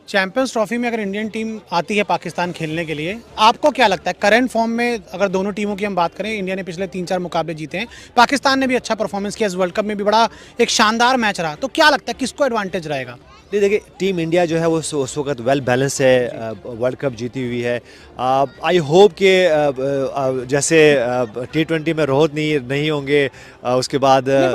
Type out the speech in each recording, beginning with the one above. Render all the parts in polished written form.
Champions trophy में अगर Indian team आती है पाकिस्तान खेलने के लिए, आपको क्या लगता है करंट फॉर्म में अगर दोनों टीमों की हम बात करें, इंडिया ने पिछले 3-4 मुकाबले जीते हैं, पाकिस्तान ने भी अच्छा परफॉर्मेंस किया, इस वर्ल्ड कप में भी बड़ा एक शानदार मैच रहा, तो क्या लगता है किसको एडवांटेज रहेगा? देखिए टीम इंडिया जो है वो उस वक्त वेल बैलेंस है, वर्ल्ड कप जीती हुई है। आई होप कि जैसे T20 में रोहित नहीं होंगे, उसके बाद मैं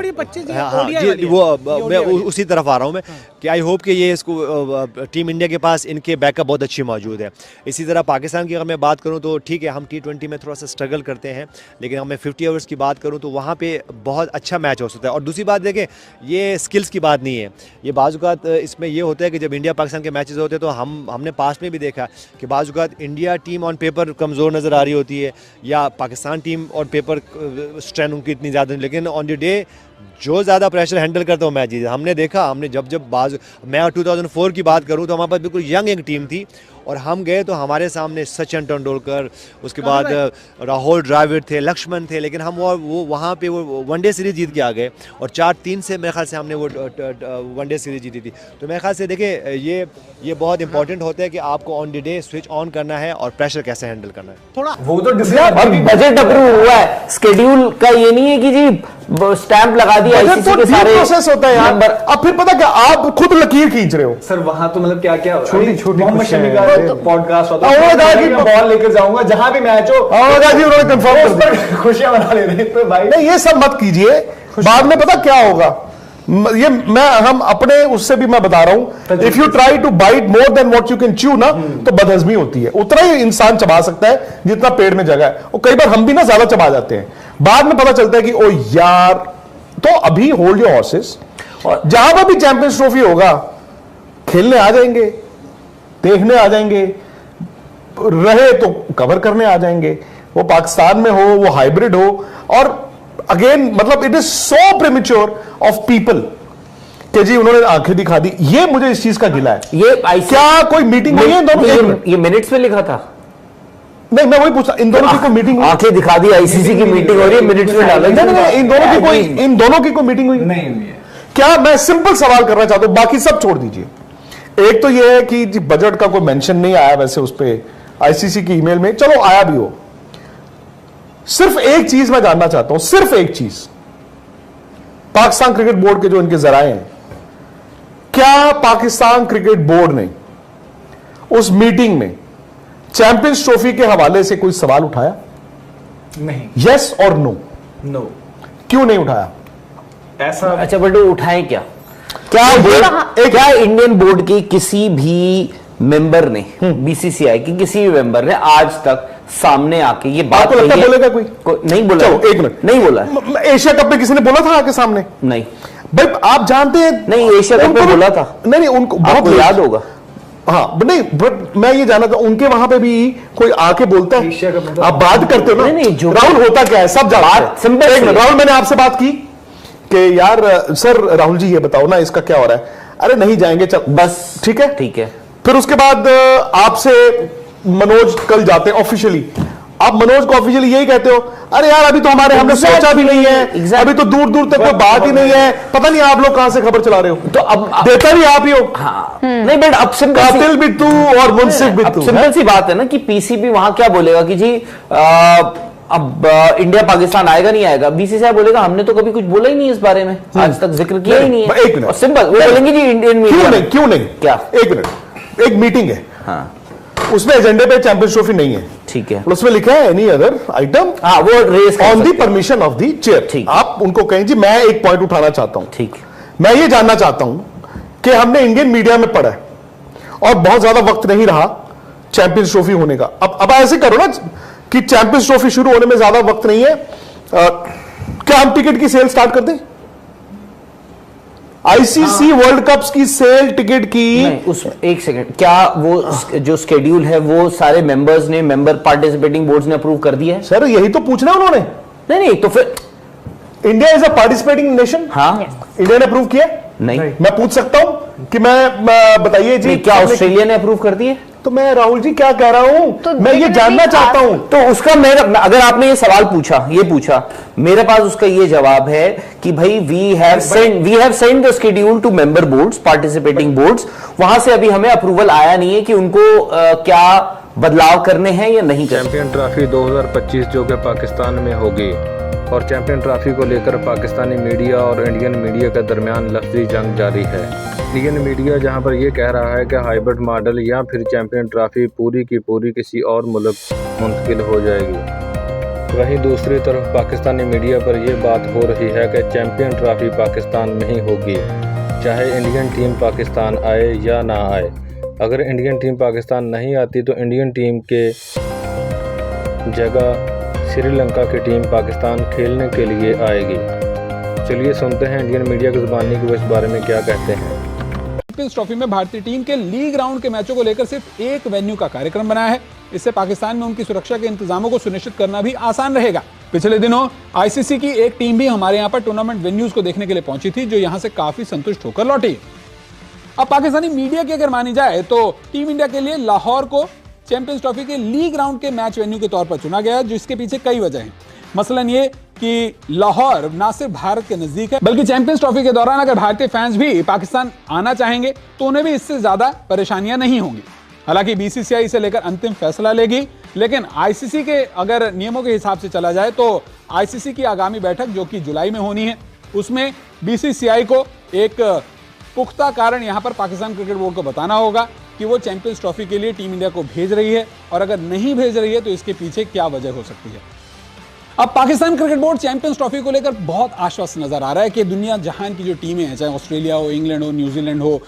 उसी तरफ आ रहा हूँ मैं कि आई होप कि ये इसको टीम इंडिया के पास इनके बैकअप बहुत अच्छी मौजूद है। इसी तरह पाकिस्तान की अगर मैं बात करूँ तो ठीक है, हम T20 में थोड़ा सा स्ट्रगल करते हैं, लेकिन अगर मैं 50 ओवर्स की बात करूँ तो वहाँ पे बहुत अच्छा मैच हो सकता है। और दूसरी बात देखें, ये स्किल्स की बात नहीं है, ये बाज़-औक़ात इसमें ये होता है कि जब इंडिया पाकिस्तान के मैचेस होते हैं तो हमने पास में भी देखा कि बाज़-औक़ात इंडिया टीम ऑन पेपर कमज़ोर नज़र आ रही होती है या Pakistan team on paper strength उनकी इतनी ज़्यादा नहीं, लेकिन ऑन द डे जो ज़्यादा प्रेशर हैंडल करता हूँ मैच जीता। हमने देखा, हमने जब मैं 2004 की बात करूँ तो हमारे पास बिल्कुल यंग एक टीम थी और हम गए तो हमारे सामने सचिन तेंदुलकर, उसके बाद राहुल द्रविड़ थे, लक्ष्मण थे, लेकिन हम वो वहाँ पे वो वनडे सीरीज़ जीत के आ गए और 4-3 से मेरे ख्याल से हमने वो वनडे सीरीज़ जीती थी। तो मेरे ख्याल से देखिए ये बहुत इंपॉर्टेंट होता है कि आपको on the day switch on करना है और प्रेशर कैसे हैंडल करना है। थोड़ा वो तो बजट अप्रूव हुआ है, स्केड्यूल का ये नहीं है कि जी स्टैंप लगा दिया, तो के सारे प्रोसेस होता है यार। अब फिर पता क्या, आप खुद लकीर खींच रहे हो सर, वहां तो मतलब क्या क्या छोटी मोहम्मद शमी का पॉडकास्ट होता है, मैं बॉल लेकर जाऊंगा जहां भी मैच हो, उन्होंने कंफर्म कर दिया, खुशियां मना ले रहे हैं। भाई नहीं, ये सब मत कीजिए, बाद में पता क्या होगा। ये हम अपने उससे भी मैं बता रहा हूं, if you try to bite more than what you can chew ना, तो बदहजमी होती है। उतना ही इंसान चबा सकता है जितना पेड़ में जगह है, और कई बार हम भी ना ज्यादा चबा जाते हैं, बाद में पता चलता है कि ओ यार। तो अभी होल्ड योर हॉर्सेस, और जहां पर भी चैंपियंस ट्रॉफी होगा खेलने आ जाएंगे, देखने आ जाएंगे, रहे तो कवर करने आ जाएंगे, वो पाकिस्तान में हो, वो हाइब्रिड हो। और अगेन मतलब it is so premature of people कि जी उन्होंने आंखें दिखा दी। ये मुझे इस चीज का गिला है। ये क्या कोई मीटिंग हुई है इन दोनों? ये मिनट्स में लिखा था। नहीं, मैं वही पूछा, इन दोनों की कोई मीटिंग हुई? आंखें दिखा दी, आईसीसी की मीटिंग हो रही है, मिनट्स में डाला। नहीं, इन दोनों की कोई मीटिंग हुई नहीं हुई है। क्या? मैं सिंपल सवाल करना चाहता हूं, बाकी सब छोड़ दीजिए। एक तो यह है कि जी बजट का कोई मेंशन नहीं आया वैसे उस पे आईसीसी की ईमेल में, चलो आया भी हो। सिर्फ एक चीज मैं जानना चाहता हूं, सिर्फ एक चीज, पाकिस्तान क्रिकेट बोर्ड के जो इनके जराए हैं, क्या पाकिस्तान क्रिकेट बोर्ड ने उस मीटिंग में चैंपियंस ट्रॉफी के हवाले से कोई सवाल उठाया? नहीं। यस और नो? नो। क्यों नहीं उठाया? ऐसा अच्छा, बट उठाए क्या? क्या इंडियन बोर्ड के किसी भी मेंबर ने, बीसीसीआई के किसी भी मेंबर ने आज तक सामने आके ये बात लगता है बोलेगा कोई? नहीं बोला। चलो एक मिनट, नहीं बोला। एशिया कप में किसी ने बोला था आके सामने? नहीं भाई, आप जानते हैं। नहीं, एशिया कप में बोला था। नहीं, उनको बहुत याद होगा। हाँ, नहीं, बट मैं ये जानना था उनके वहां पे भी कोई आके बोलता है? एशिया कप में तो आप बात करते हो ना? नहीं, जो राहुल होता क्या है सब जानते हैं। सिंपल। राहुल, मैंने आपसे बात की कि यार सर राहुल जी ये बताओ ना इसका क्या हो रहा है। अरे नहीं जाएंगे, चल बस ठीक है। ठीक है। फिर उसके बाद आपसे मनोज कल जाते हैं ऑफिशियली, आप मनोज को ऑफिशियली यही कहते हो, अरे यार अभी तो हमने सोचा भी नहीं है, अभी तो दूर दूर तक कोई बात ही नहीं है, पता नहीं आप लोग कहां से खबर चला रहे हो। तो अब देता भी आप ही हो। हाँ। नहीं, बट अब कातिल भी तू और मुंसिफ भी तू। सिंपल सी बात है ना कि पीसीबी वहां क्या बोलेगा कि जी अब इंडिया पाकिस्तान आएगा नहीं आएगा, बीसीसीआई बोलेगा हमने तो कभी कुछ बोला ही नहीं इस बारे में, आज तक जिक्र किया ही नहीं है। एक मिनट, सिंपल वो बोलेंगे जी इंडियन मीडिया। क्यों नहीं? क्या? एक मिनट, एक मीटिंग है, हाँ, उसमें एजेंडे पे चैंपियंस ट्रॉफी नहीं है, ठीक है, उसमें लिखा है एनी अदर आइटम, हाँ, वो rests on the permission of the chair. ठीक, आप उनको कहें जी मैं एक पॉइंट उठाना चाहता हूं। ठीक, मैं ये जानना चाहता हूं कि हमने इंडियन मीडिया में पढ़ा है और बहुत ज्यादा वक्त नहीं रहा चैंपियंस ट्रॉफी होने का। अब ऐसे करो ना कि चैंपियंस ट्रॉफी शुरू होने में ज्यादा वक्त नहीं है, क्या हम टिकट की सेल स्टार्ट कर दें? आईसीसी वर्ल्ड कप्स की सेल टिकट की नहीं, उस एक सेकंड, क्या वो जो स्केड्यूल है वो सारे मेंबर्स ने, मेंबर पार्टिसिपेटिंग बोर्ड्स ने अप्रूव कर दिया है? सर यही तो पूछना उन्होंने। नहीं, तो फिर India is a participating nation. हाँ, इंडिया ने अप्रूव किया? नहीं। मैं पूछ सकता हूं कि मैं बताइए जी, क्या ऑस्ट्रेलिया ने अप्रूव कर दिए? तो मैं राहुल जी क्या कह रहा हूं, तो मैं ये जानना चाहता हूं। तो उसका मेरा, अगर आपने ये सवाल पूछा, मेरे पास उसका ये जवाब है कि भाई we have send the schedule to member boards, participating boards. वहां से अभी हमें अप्रूवल आया नहीं है कि उनको क्या बदलाव करने हैं या नहीं करने। चैंपियन ट्रॉफी 2025 जो कि पाकिस्तान में होगी, और चैंपियन ट्रॉफी को लेकर पाकिस्तानी मीडिया और इंडियन मीडिया के दरमियान लफ्जी जंग जारी है। इंडियन मीडिया जहां पर यह कह रहा है कि हाइब्रिड मॉडल या फिर चैंपियन ट्रॉफी पूरी की पूरी किसी और मुल्क मुंतकिल हो जाएगी, वहीं दूसरी तरफ पाकिस्तानी मीडिया पर यह बात हो रही है कि चैंपियन ट्रॉफी पाकिस्तान में ही होगी, चाहे इंडियन टीम पाकिस्तान आए या ना आए। अगर इंडियन टीम पाकिस्तान नहीं आती तो इंडियन टीम के जगह श्रीलंका की टीम पाकिस्तान खेलने के लिए आएगी। चलिए सुनते हैं इंडियन मीडिया की ज़ुबानी को इस बारे में क्या कहते हैं। चैंपियंस ट्रॉफी में भारतीय टीम के लीग राउंड के मैचों को लेकर सिर्फ एक वेन्यू का कार्यक्रम बनाया है। इससे पाकिस्तान में उनकी सुरक्षा के इंतजामों को सुनिश्चित करना भी आसान रहेगा। पिछले दिनों आईसीसी की एक टीम भी हमारे यहाँ पर टूर्नामेंट वेन्यूज को देखने के लिए पहुंची थी, जो यहाँ से काफी संतुष्ट होकर लौटी। अब पाकिस्तानी मीडिया की अगर मानी जाए तो टीम इंडिया के लिए लाहौर को चैंपियंस ट्रॉफी के लीग राउंड के मैच वेन्यू के तौर पर चुना गया है, जिसके पीछे कई वजह हैं। मसलन ये कि लाहौर ना सिर्फ भारत के नजदीक है, बल्कि चैंपियंस ट्रॉफी के दौरान अगर भारतीय फैंस भी पाकिस्तान आना चाहेंगे तो उन्हें भी इससे ज्यादा परेशानियां नहीं होंगी। हालांकि बीसीसीआई इसे लेकर अंतिम फैसला लेगी, लेकिन आईसीसी के अगर नियमों के हिसाब से चला जाए तो आईसीसी की आगामी बैठक जो कि जुलाई में होनी है, उसमें बीसीसीआई को एक पुख्ता कारण यहां पर पाकिस्तान क्रिकेट बोर्ड को बताना होगा कि वो चैंपियंस ट्रॉफी के लिए टीम इंडिया को भेज रही है, और अगर नहीं भेज रही है तो इसके पीछे क्या वजह हो सकती है। अब Pakistan cricket board champions trophy को लेकर बहुत आश्वस्त नजर आ रहा है कि दुनिया जहां की जो टीमें हैं, चाहे ऑस्ट्रेलिया हो, इंग्लैंड हो, न्यूजीलैंड हो,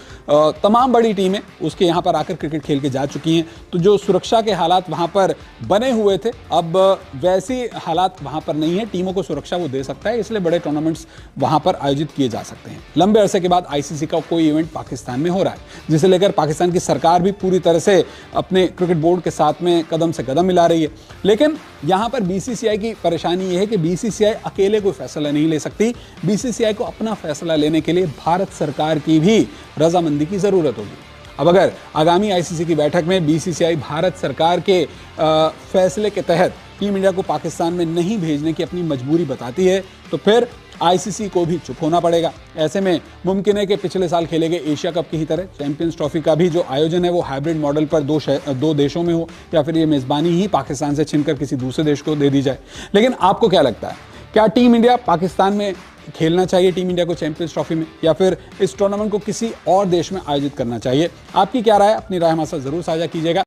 तमाम बड़ी टीमें उसके यहां पर आकर क्रिकेट खेल के जा चुकी हैं। तो जो सुरक्षा के हालात वहां पर बने हुए थे, अब वैसी हालात वहां पर नहीं है। टीमों को सुरक्षा वो दे सकता है, इसलिए बड़े टूर्नामेंट्स वहां पर आयोजित किए जा सकते हैं। लंबे अरसे के बाद आईसीसी का कोई इवेंट पाकिस्तान में हो रहा है, जिसे लेकर पाकिस्तान की सरकार भी पूरी तरह से अपने क्रिकेट बोर्ड के साथ में कदम से कदम मिला रही है। लेकिन यहां पर बीसीसीआई की परेशानी यह है कि बीसीसीआई अकेले कोई फैसला नहीं ले सकती। बीसीसीआई को अपना फैसला लेने के लिए भारत सरकार की भी रजामंदी की जरूरत होगी। अब अगर आगामी आईसीसी की बैठक में बीसीसीआई भारत सरकार के फैसले के तहत टीम इंडिया को पाकिस्तान में नहीं भेजने की अपनी मजबूरी बताती है, तो फिर आईसीसी को भी चुप होना पड़ेगा। ऐसे में मुमकिन है कि पिछले साल खेले गए एशिया कप की ही तरह चैंपियंस ट्रॉफी का भी जो आयोजन है वो हाइब्रिड मॉडल पर दो देशों में हो, या फिर ये मेज़बानी ही पाकिस्तान से छीनकर किसी दूसरे देश को दे दी जाए। लेकिन आपको क्या लगता है, क्या टीम इंडिया पाकिस्तान में खेलना चाहिए टीम इंडिया को चैंपियंस ट्रॉफी में, या फिर इस टूर्नामेंट को किसी और देश में आयोजित करना चाहिए? आपकी क्या राय है? अपनी राय हमारे साथ जरूर साझा कीजिएगा।